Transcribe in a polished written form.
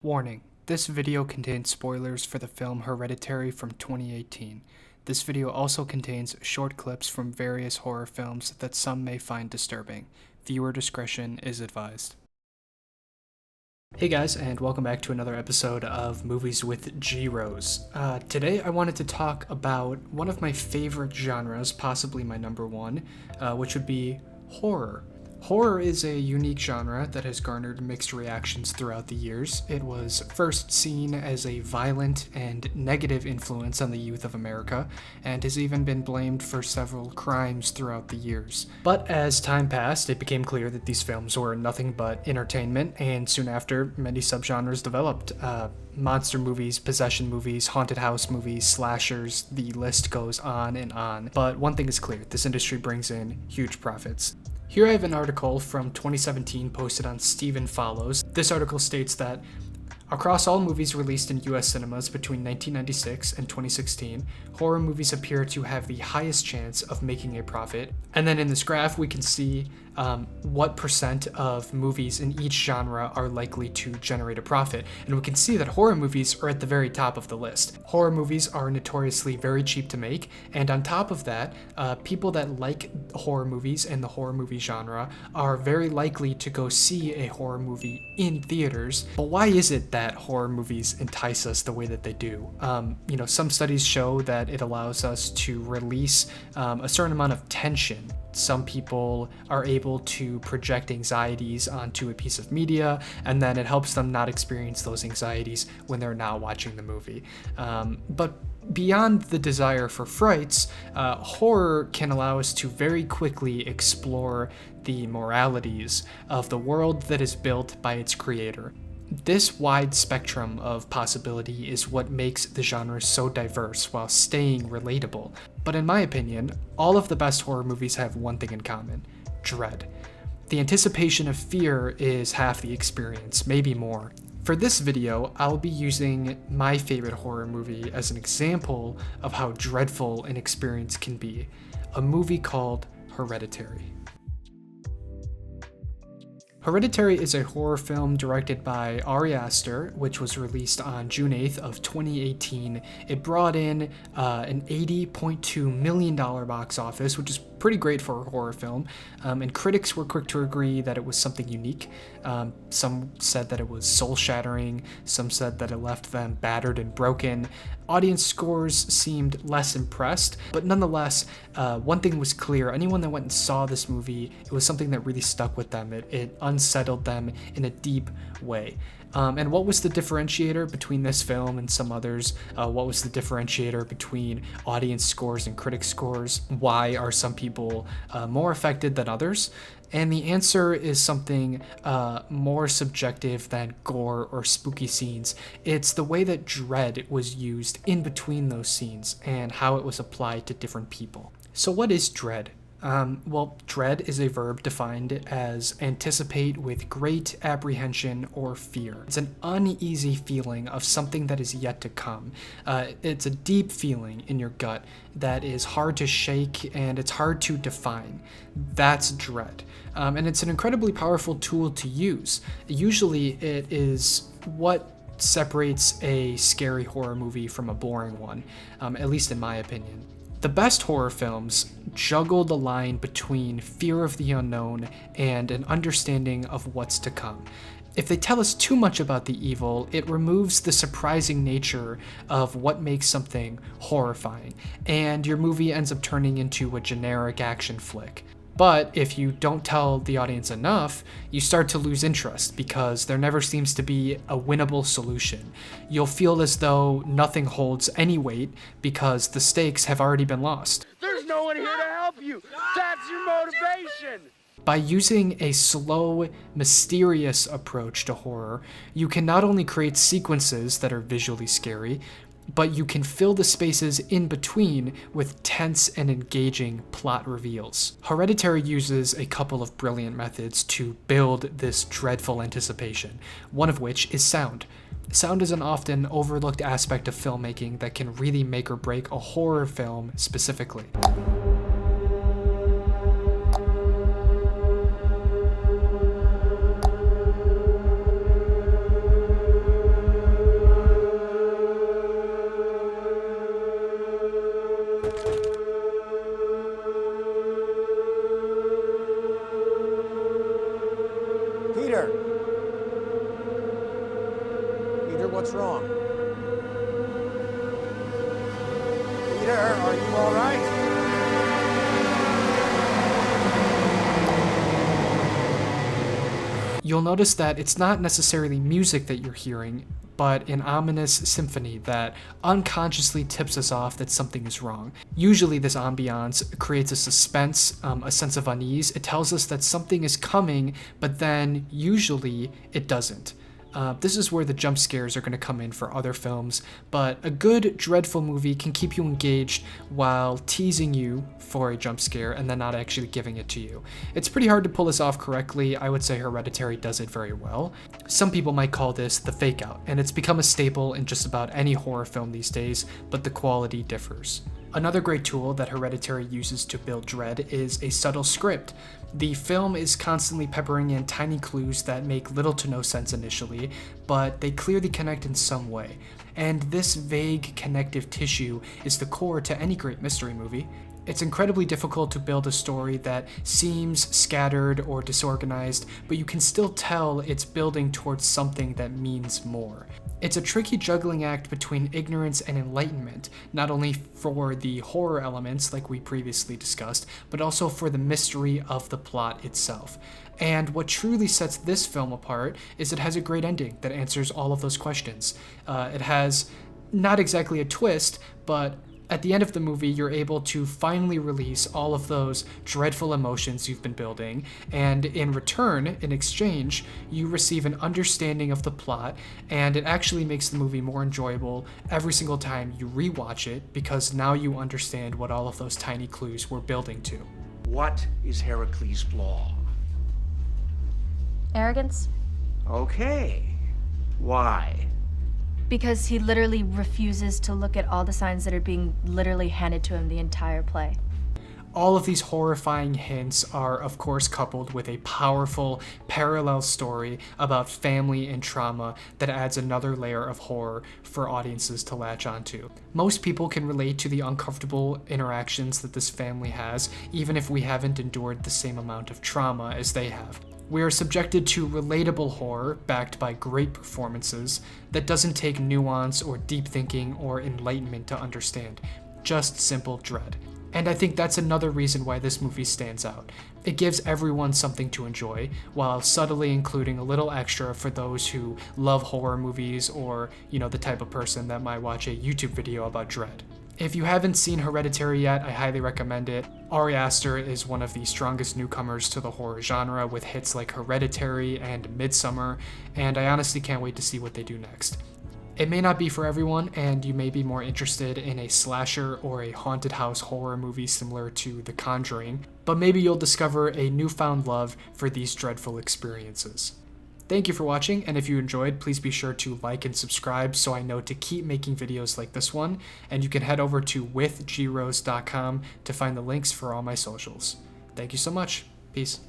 Warning, this video contains spoilers for the film Hereditary from 2018. This video also contains short clips from various horror films that some may find disturbing. Viewer discretion is advised. Hey guys, and welcome back to another episode of Movies with G-Rose. Today I wanted to talk about one of my favorite genres, possibly my number one, which would be horror. Horror is a unique genre that has garnered mixed reactions throughout the years. It was first seen as a violent and negative influence on the youth of America, and has even been blamed for several crimes throughout the years. But as time passed, it became clear that these films were nothing but entertainment, and soon after, many subgenres developed. Monster movies, possession movies, haunted house movies, slashers, the list goes on and on. But one thing is clear, this industry brings in huge profits. Here I have an article from 2017 posted on Stephen Follows. This article states that across all movies released in US cinemas between 1996 and 2016, horror movies appear to have the highest chance of making a profit. And then in this graph we can see what percent of movies in each genre are likely to generate a profit. And we can see that horror movies are at the very top of the list. Horror movies are notoriously very cheap to make, and on top of that, people that like horror movies and the horror movie genre are very likely to go see a horror movie in theaters. But why is it that horror movies entice us the way that they do? Some studies show that it allows us to release a certain amount of tension. Some people are able to project anxieties onto a piece of media, and then it helps them not experience those anxieties when they're not watching the movie. But beyond the desire for frights, horror can allow us to very quickly explore the moralities of the world that is built by its creator. This wide spectrum of possibility is what makes the genre so diverse while staying relatable. But in my opinion, all of the best horror movies have one thing in common: dread. The anticipation of fear is half the experience, maybe more. For this video, I'll be using my favorite horror movie as an example of how dreadful an experience can be, a movie called Hereditary. Hereditary is a horror film directed by Ari Aster, which was released on June 8th of 2018. It brought in an $80.2 million box office, which is pretty great for a horror film, and critics were quick to agree that it was something unique. Some said that it was soul-shattering, some said that it left them battered and broken. Audience scores seemed less impressed, but nonetheless, one thing was clear: anyone that went and saw this movie, it was something that really stuck with them. It unsettled them in a deep way. And what was the differentiator between this film and some others? What was the differentiator between audience scores and critic scores? Why are some people more affected than others? And the answer is something more subjective than gore or spooky scenes. It's the way that dread was used in between those scenes and how it was applied to different people. So what is dread? Dread is a verb defined as anticipate with great apprehension or fear. It's an uneasy feeling of something that is yet to come. It's a deep feeling in your gut that is hard to shake and it's hard to define. That's dread. And it's an incredibly powerful tool to use. Usually it is what separates a scary horror movie from a boring one, at least in my opinion. The best horror films juggle the line between fear of the unknown and an understanding of what's to come. If they tell us too much about the evil, it removes the surprising nature of what makes something horrifying, and your movie ends up turning into a generic action flick. But if you don't tell the audience enough, you start to lose interest because there never seems to be a winnable solution. You'll feel as though nothing holds any weight because the stakes have already been lost. There's no one here to help you. That's your motivation. By using a slow, mysterious approach to horror, you can not only create sequences that are visually scary, but you can fill the spaces in between with tense and engaging plot reveals. Hereditary uses a couple of brilliant methods to build this dreadful anticipation, one of which is sound. Sound is an often overlooked aspect of filmmaking that can really make or break a horror film specifically. What's wrong? Peter, are you all right? You'll notice that it's not necessarily music that you're hearing, but an ominous symphony that unconsciously tips us off that something is wrong. Usually this ambiance creates a suspense, a sense of unease. It tells us that something is coming, but then usually it doesn't. This is where the jump scares are going to come in for other films, but a good dreadful movie can keep you engaged while teasing you for a jump scare and then not actually giving it to you. It's pretty hard to pull this off correctly. I would say Hereditary does it very well. Some people might call this the fake out, and it's become a staple in just about any horror film these days, but the quality differs. Another great tool that Hereditary uses to build dread is a subtle script. The film is constantly peppering in tiny clues that make little to no sense initially, but they clearly connect in some way. And this vague connective tissue is the core to any great mystery movie. It's incredibly difficult to build a story that seems scattered or disorganized, but you can still tell it's building towards something that means more. It's a tricky juggling act between ignorance and enlightenment, not only for the horror elements like we previously discussed, but also for the mystery of the plot itself. And what truly sets this film apart is it has a great ending that answers all of those questions. It has not exactly a twist, but at the end of the movie, you're able to finally release all of those dreadful emotions you've been building, and in return, in exchange, you receive an understanding of the plot, and it actually makes the movie more enjoyable every single time you rewatch it, because now you understand what all of those tiny clues were building to. What is Heracles' flaw? Arrogance? Okay. Why? Because he literally refuses to look at all the signs that are being literally handed to him the entire play. All of these horrifying hints are, of course, coupled with a powerful parallel story about family and trauma that adds another layer of horror for audiences to latch onto. Most people can relate to the uncomfortable interactions that this family has, even if we haven't endured the same amount of trauma as they have. We are subjected to relatable horror backed by great performances that doesn't take nuance or deep thinking or enlightenment to understand, just simple dread. And I think that's another reason why this movie stands out. It gives everyone something to enjoy, while subtly including a little extra for those who love horror movies or, the type of person that might watch a YouTube video about dread. If you haven't seen Hereditary yet, I highly recommend it. Ari Aster is one of the strongest newcomers to the horror genre with hits like Hereditary and Midsommar, and I honestly can't wait to see what they do next. It may not be for everyone, and you may be more interested in a slasher or a haunted house horror movie similar to The Conjuring, but maybe you'll discover a newfound love for these dreadful experiences. Thank you for watching, and if you enjoyed, please be sure to like and subscribe so I know to keep making videos like this one, and you can head over to withgrose.com to find the links for all my socials. Thank you so much. Peace.